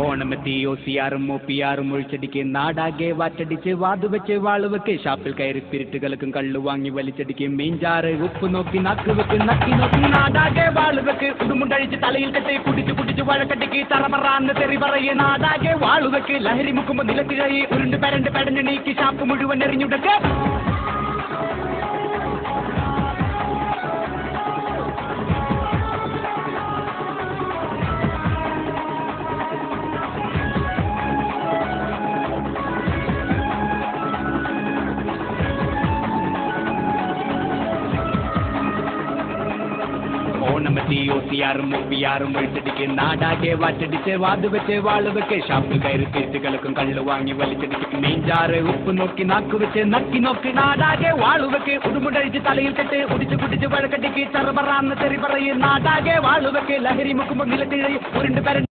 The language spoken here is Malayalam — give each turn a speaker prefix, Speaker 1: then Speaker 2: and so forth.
Speaker 1: ഓണമെത്തി OCR-ഉം OPR-ഉം ഒഴിച്ചടിക്ക് നാടാകെ വാറ്റടിച്ച് വാതുവെച്ച് വാളുവെക്ക് ഷാപ്പിൽ കയറി സ്പിരിറ്റുകൾക്കും കള്ളു വാങ്ങി വലിച്ചടിക്ക് മീൻചാറ് ഉപ്പ് നോക്കി നക്ക് വെക്ക് നക്കി നോക്കി നാടാകെ വാളുവെക്ക് ഉടുമുണ്ടഴിച്ച് തലയിൽ കെട്ടി കുടിച്ചു കുടിച്ചു വഴക്കട്ടിക്ക് തറപറാന്ന് തെറി പറയെ നാടാകെ വാളുവെക്ക് ലഹരി മുക്കുമ്പോ നിലത്തിഴയി ഉരുണ്ട് പരണ്ട് പടഞ്ഞു നീക്കി ഷാപ്പ് മുഴുവൻ എറിഞ്ഞുടക്ക് ഓണമെത്തി OCR-ഉം OPR-ഉം ഒഴിച്ചടിക്ക് നാടാകെ വാറ്റടിച്ച് വാതുവെച്ച് വാളുവെക്ക് ഷാപ്പിൽ കയറി സ്പിരിറ്റുകൾക്കും കള്ളു വാങ്ങി വലിച്ചടിക്ക് മീൻചാറ് ഉപ്പ് നോക്കി നാക്കുവെച്ച് നക്കി നോക്കി നാടാകെ വാളുവെക്ക് ഉടുമുണ്ടഴിച്ച് തലയിൽ കെട്ട് കുടിച്ചു കുടിച്ചു വഴക്കട്ടിക്ക് തറപറാന്ന് തെറി പറയും നാടാകെ വാളുവെക്ക് ലഹരി മുക്കുമ്പോ നിലത്തിഴയും ഉരുണ്ട് പരണ്ട്